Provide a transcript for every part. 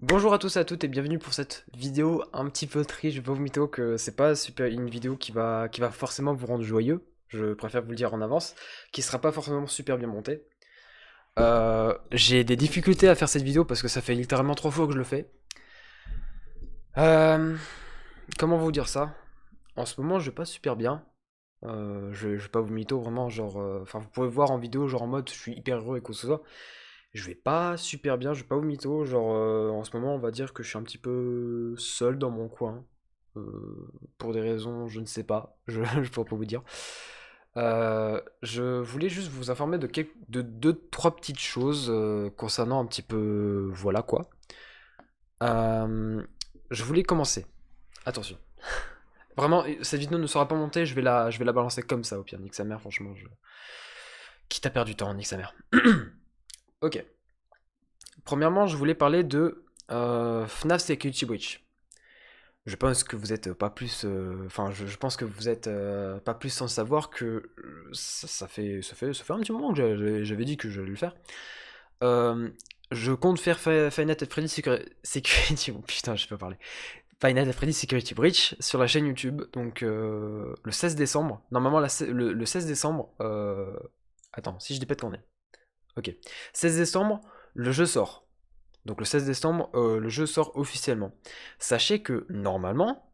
Bonjour à tous et à toutes et bienvenue pour cette vidéo un petit peu triste. Je vais pas vous mytho que c'est pas super une vidéo qui va forcément vous rendre joyeux. Je préfère vous le dire en avance, qui sera pas forcément super bien montée. J'ai des difficultés à faire cette vidéo parce que ça fait littéralement 3 fois que je le fais. Euh, Comment vous dire ça? En ce moment, je vais pas super bien. Je vais pas vous mytho vraiment, genre, enfin, vous pouvez voir en vidéo, genre en mode, je suis hyper heureux et quoi que ce soit. Je vais pas super bien, je vais pas vous mytho, genre, en ce moment, on va dire que je suis un petit peu seul dans mon coin. Pour des raisons, je ne sais pas, je pourrais pas vous dire. Je voulais juste vous informer de deux, trois petites choses concernant un petit peu, voilà quoi. Euh, je voulais commencer. Attention. Vraiment, cette vidéo ne sera pas montée, je vais la balancer comme ça au pire. Nique sa mère, franchement. Quitte à perdre du temps, nique sa mère. Ok. Premièrement, je voulais parler de FNAF Security Breach. Je pense que vous êtes pas plus. Enfin, je pense que vous êtes pas plus sans savoir que ça fait un petit moment que j'avais dit que j'allais le faire. Euh, je compte faire Five Nights at Freddy's Security. Oh, putain, je peux parler. Five Nights at Freddy's Security Breach sur la chaîne YouTube. Donc, le 16 décembre. Normalement, le 16 décembre. Attends, si je dis pas de conneries. Ok. 16 décembre, le jeu sort. Donc le 16 décembre, le jeu sort officiellement. Sachez que normalement,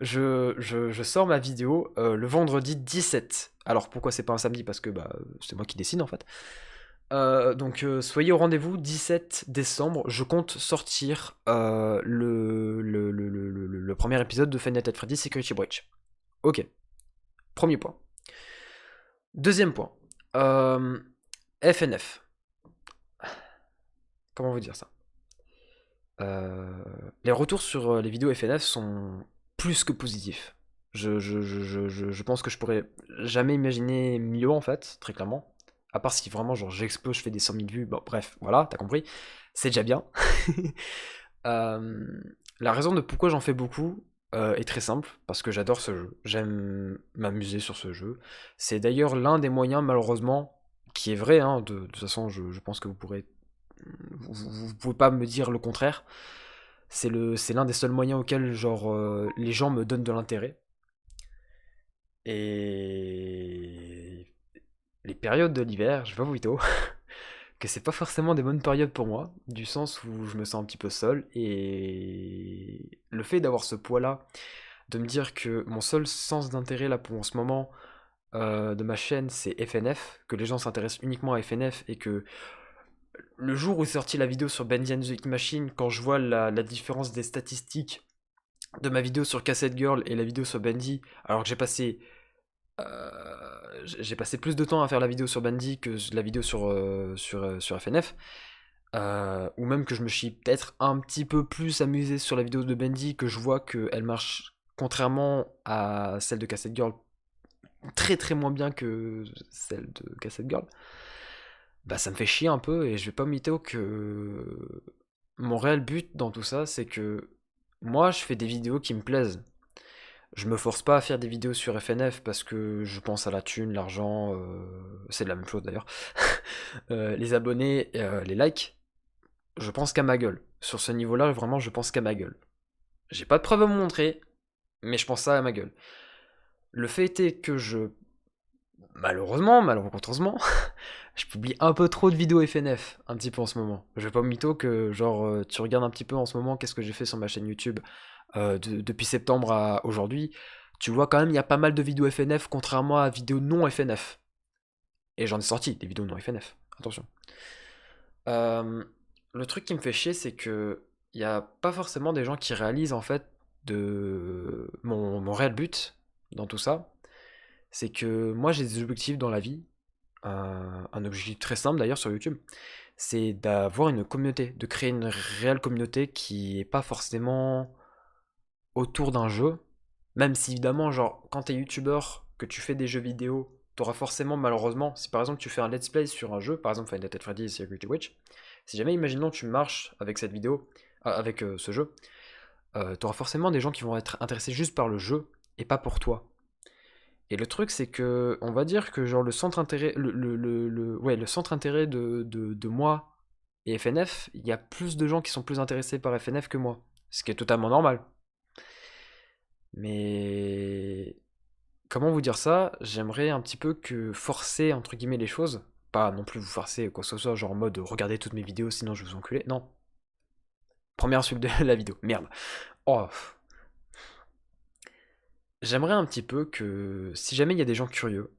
je sors ma vidéo le vendredi 17. Alors pourquoi c'est pas un samedi? Parce que bah, c'est moi qui décide en fait. Donc soyez au rendez-vous 17 décembre. Je compte sortir le premier épisode de Five Nights at Freddy's Security Breach. Ok, premier point. Deuxième point. Euh, FNF. Comment vous dire ça? Euh, les retours sur les vidéos FNF sont plus que positifs. Je pense que je pourrais jamais imaginer mieux en fait, très clairement. À part si vraiment genre j'explose, je fais des 100 000 vues, bon bref, voilà, t'as compris. C'est déjà bien. Euh, la raison de pourquoi j'en fais beaucoup est très simple, parce que j'adore ce jeu. J'aime m'amuser sur ce jeu. C'est d'ailleurs l'un des moyens, malheureusement, qui est vrai, hein, de toute façon je pense que vous pouvez pas me dire le contraire. C'est l'un des seuls moyens auxquels genre les gens me donnent de l'intérêt. Et les périodes de l'hiver, je vais vous mytho, que c'est pas forcément des bonnes périodes pour moi, du sens où je me sens un petit peu seul et le fait d'avoir ce poids-là, de me dire que mon seul sens d'intérêt là pour en ce moment de ma chaîne c'est FNF, que les gens s'intéressent uniquement à FNF et que le jour où est sortie la vidéo sur Bendy and the Ink Machine, quand je vois la différence des statistiques de ma vidéo sur Cassette Girl et la vidéo sur Bendy, alors que j'ai passé plus de temps à faire la vidéo sur Bendy que la vidéo sur FNF, ou même que je me suis peut-être un petit peu plus amusé sur la vidéo de Bendy, que je vois qu'elle marche, contrairement à celle de Cassette Girl, très très moins bien que celle de Cassette Girl, bah ça me fait chier un peu et je vais pas mytho que mon réel but dans tout ça, c'est que moi je fais des vidéos qui me plaisent. Je me force pas à faire des vidéos sur FNF parce que je pense à la thune, l'argent, c'est de la même chose d'ailleurs. Les abonnés, les likes, je pense qu'à ma gueule. Sur ce niveau-là, vraiment, je pense qu'à ma gueule. J'ai pas de preuves à vous montrer, mais je pense ça à ma gueule. Le fait est que malheureusement, je publie un peu trop de vidéos FNF, un petit peu en ce moment. Je vais pas me mytho que, genre, tu regardes un petit peu en ce moment qu'est-ce que j'ai fait sur ma chaîne YouTube depuis septembre à aujourd'hui. Tu vois quand même, il y a pas mal de vidéos FNF, contrairement à vidéos non FNF. Et j'en ai sorti des vidéos non FNF, attention. Euh, le truc qui me fait chier, c'est que il y a pas forcément des gens qui réalisent en fait de mon réel but dans tout ça. C'est que moi j'ai des objectifs dans la vie, un objectif très simple d'ailleurs sur YouTube, c'est d'avoir une communauté, de créer une réelle communauté qui est pas forcément autour d'un jeu, même si évidemment, genre, quand t'es youtubeur, que tu fais des jeux vidéo, t'auras forcément, malheureusement, si par exemple tu fais un let's play sur un jeu, par exemple Five Nights at Freddy's Security Witch, si jamais, imaginons, tu marches avec cette vidéo, avec ce jeu, t'auras forcément des gens qui vont être intéressés juste par le jeu et pas pour toi. Et le truc, c'est que, on va dire que genre le centre intérêt, ouais, le centre intérêt de moi Et FNF, il y a plus de gens qui sont plus intéressés par FNF que moi. Ce qui est totalement normal. Mais comment vous dire ça? J'aimerais un petit peu que forcer entre guillemets les choses. Pas non plus vous forcer quoi que ce soit, genre en mode regardez toutes mes vidéos sinon je vais vous enculer. Non. Première insulte de la vidéo. Merde. Oh. J'aimerais un petit peu que si jamais il y a des gens curieux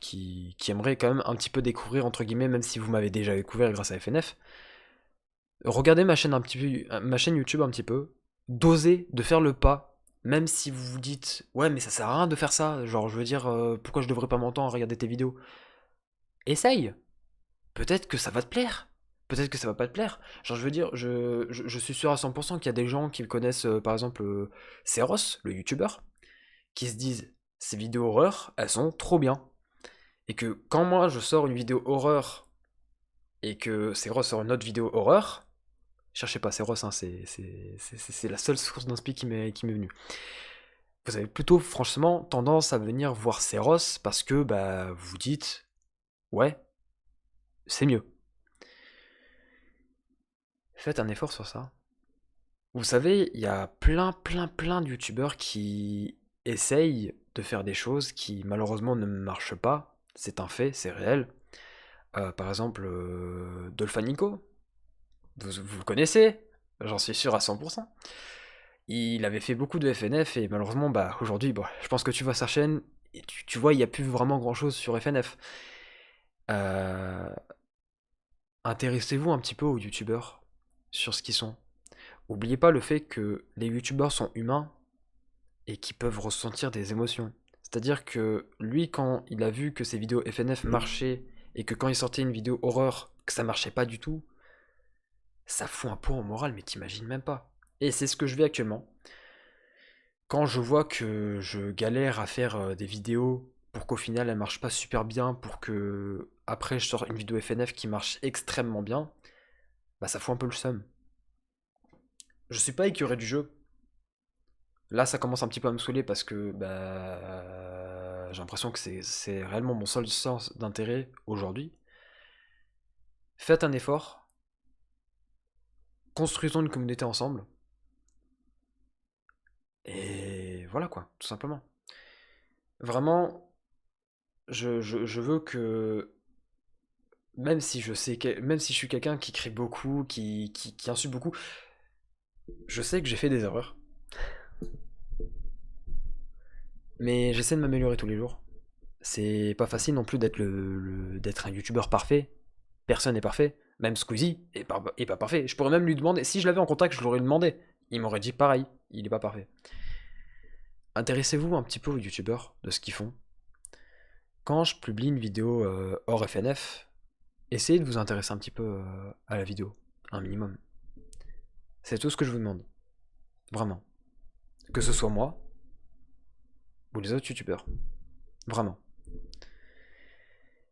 qui aimeraient quand même un petit peu découvrir entre guillemets, même si vous m'avez déjà découvert grâce à FNF, regardez ma chaîne un petit peu, ma chaîne YouTube un petit peu, d'oser de faire le pas, même si vous vous dites ouais mais ça sert à rien de faire ça, genre je veux dire pourquoi je devrais pas mon temps à regarder tes vidéos. Essaye. Peut-être que ça va te plaire. Peut-être que ça va pas te plaire. Genre, je veux dire, je suis sûr à 100% qu'il y a des gens qui connaissent, par exemple, Seros, le youtubeur, qui se disent, ces vidéos horreur, elles sont trop bien. Et que quand moi, je sors une vidéo horreur, et que Seros sort une autre vidéo horreur, cherchez pas Seros, hein, c'est la seule source d'inspi qui m'est venue. Vous avez plutôt, franchement, tendance à venir voir Seros parce que, bah, vous vous dites, ouais, c'est mieux. Faites un effort sur ça. Vous savez, il y a plein de youtubeurs qui essayent de faire des choses qui malheureusement ne marchent pas. C'est un fait, c'est réel. Par exemple, Dolfanico, vous le connaissez, j'en suis sûr à 100%. Il avait fait beaucoup de FNF et malheureusement, bah, aujourd'hui, bah, je pense que tu vois sa chaîne et tu vois, il n'y a plus vraiment grand chose sur FNF. Euh, Intéressez-vous un petit peu aux youtubeurs sur ce qu'ils sont. Oubliez pas le fait que les youtubeurs sont humains et qui peuvent ressentir des émotions. C'est-à-dire que lui, quand il a vu que ses vidéos FNF marchaient et que quand il sortait une vidéo horreur, que ça marchait pas du tout, ça fout un pot au moral, mais t'imagines même pas. Et c'est ce que je vis actuellement. Quand je vois que je galère à faire des vidéos pour qu'au final elles marchent pas super bien, pour que après je sors une vidéo FNF qui marche extrêmement bien, bah ça fout un peu le seum. Je suis pas écœuré du jeu. Là, ça commence un petit peu à me saouler parce que bah, j'ai l'impression que c'est réellement mon seul sens d'intérêt aujourd'hui. Faites un effort, construisons une communauté ensemble, et voilà quoi, tout simplement. Vraiment, je veux que, même si je suis quelqu'un qui crie beaucoup, qui insulte beaucoup, je sais que j'ai fait des erreurs, mais j'essaie de m'améliorer tous les jours. C'est pas facile non plus d'être un youtubeur parfait. Personne n'est parfait. Même Squeezie est pas parfait. Je pourrais même lui demander, si je l'avais en contact, je l'aurais demandé. Il m'aurait dit pareil, il est pas parfait. Intéressez-vous un petit peu aux youtubeurs, de ce qu'ils font. Quand je publie une vidéo hors FNF, essayez de vous intéresser un petit peu à la vidéo, un minimum. C'est tout ce que je vous demande. Vraiment. Que ce soit moi ou les autres youtubeurs. Vraiment.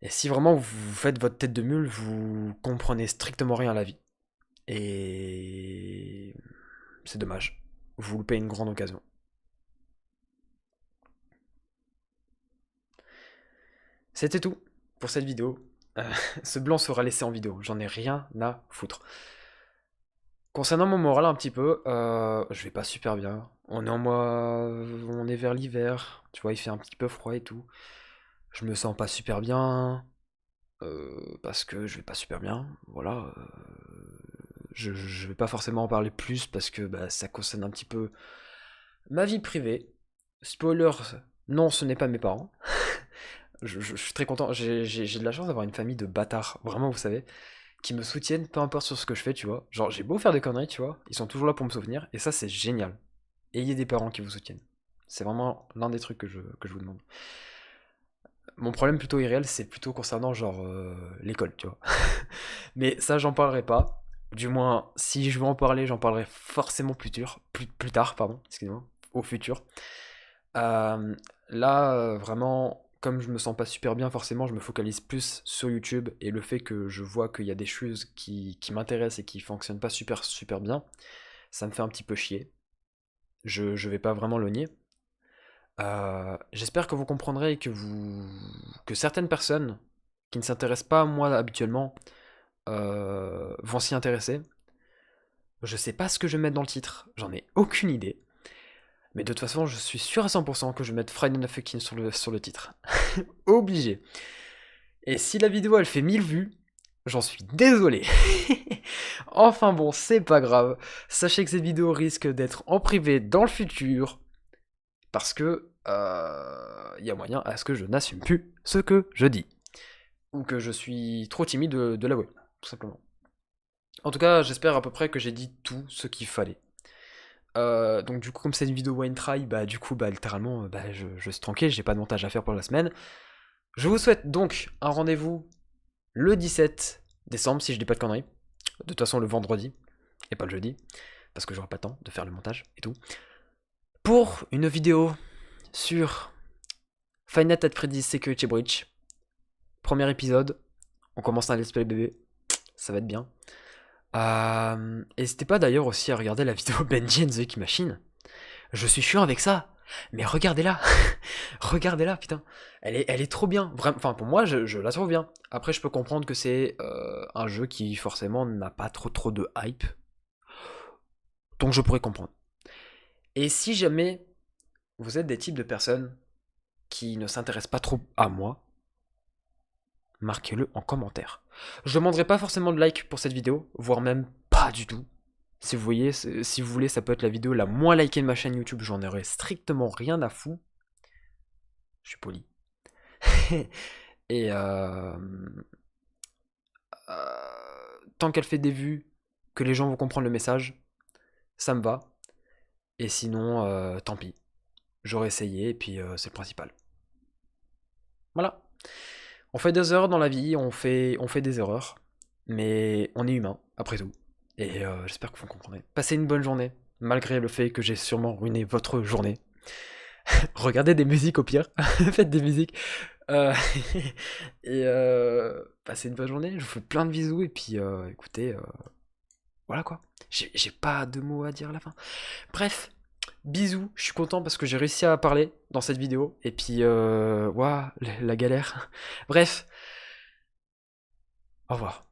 Et si vraiment vous faites votre tête de mule, vous comprenez strictement rien à la vie. Et c'est dommage. Vous loupez une grande occasion. C'était tout pour cette vidéo. Euh, Ce blanc sera laissé en vidéo, j'en ai rien à foutre. Concernant mon moral un petit peu, je vais pas super bien. On est vers l'hiver, tu vois, il fait un petit peu froid et tout. Je me sens pas super bien, parce que je vais pas super bien, voilà. Je vais pas forcément en parler plus parce que bah, ça concerne un petit peu ma vie privée. Spoiler, non, ce n'est pas mes parents. Je suis très content, j'ai de la chance d'avoir une famille de bâtards, vraiment, vous savez, qui me soutiennent, peu importe sur ce que je fais, tu vois. Genre, j'ai beau faire des conneries, tu vois, ils sont toujours là pour me soutenir, et ça, c'est génial. Ayez des parents qui vous soutiennent. C'est vraiment l'un des trucs que je vous demande. Mon problème plutôt irréel, c'est plutôt concernant, genre, l'école, tu vois. Mais ça, j'en parlerai pas. Du moins, si je veux en parler, j'en parlerai forcément plus tard, pardon, excusez-moi, au futur. Euh, Là, vraiment, comme je me sens pas super bien, forcément, je me focalise plus sur YouTube et le fait que je vois qu'il y a des choses qui m'intéressent et qui fonctionnent pas super bien, ça me fait un petit peu chier. Je vais pas vraiment le nier. J'espère que vous comprendrez et que certaines personnes qui ne s'intéressent pas à moi habituellement vont s'y intéresser. Je sais pas ce que je vais mettre dans le titre, j'en ai aucune idée. Mais de toute façon, je suis sûr à 100% que je vais mettre Friday Night Funkin' sur le titre. Obligé. Et si la vidéo elle fait 1000 vues, j'en suis désolé. Enfin bon, c'est pas grave. Sachez que cette vidéo risque d'être en privé dans le futur. Parce que y a moyen à ce que je n'assume plus ce que je dis. Ou que je suis trop timide de l'avouer, tout simplement. En tout cas, j'espère à peu près que j'ai dit tout ce qu'il fallait. Donc du coup, comme c'est une vidéo wine try, bah du coup, bah littéralement, bah, je suis tranquille, j'ai pas de montage à faire pour la semaine. Je vous souhaite donc un rendez-vous le 17 décembre, si je dis pas de conneries. De toute façon, le vendredi, et pas le jeudi, parce que j'aurai pas le temps de faire le montage et tout. Pour une vidéo sur Five Nights at Freddy's Security Breach. Premier épisode, on commence un let's play bébé, ça va être bien. N'hésitez pas d'ailleurs aussi à regarder la vidéo Benji and the Wiki Machine. Je suis chiant avec ça, mais regardez-la. Regardez-la, putain. Elle est trop bien. Vraiment, enfin, pour moi, je la trouve bien. Après, je peux comprendre que c'est un jeu qui, forcément, n'a pas trop de hype. Donc, je pourrais comprendre. Et si jamais vous êtes des types de personnes qui ne s'intéressent pas trop à moi, marquez-le en commentaire. Je demanderai pas forcément de like pour cette vidéo, voire même pas du tout. Si vous voyez, si vous voulez, ça peut être la vidéo la moins likée de ma chaîne YouTube, j'en aurais strictement rien à foutre. Je suis poli. Et tant qu'elle fait des vues, que les gens vont comprendre le message, ça me va. Et sinon, tant pis. J'aurais essayé et puis c'est le principal. Voilà. On fait des erreurs dans la vie, on fait des erreurs. Mais on est humain, après tout. Et j'espère que vous comprendrez. Passez une bonne journée, malgré le fait que j'ai sûrement ruiné votre journée. Regardez des musiques au pire. Faites des musiques. Euh, et passez une bonne journée. Je vous fais plein de bisous. Et puis écoutez, voilà quoi. J'ai pas de mots à dire à la fin. Bref, bisous. Je suis content parce que j'ai réussi à parler dans cette vidéo. Et puis, waouh, la galère. Bref, au revoir.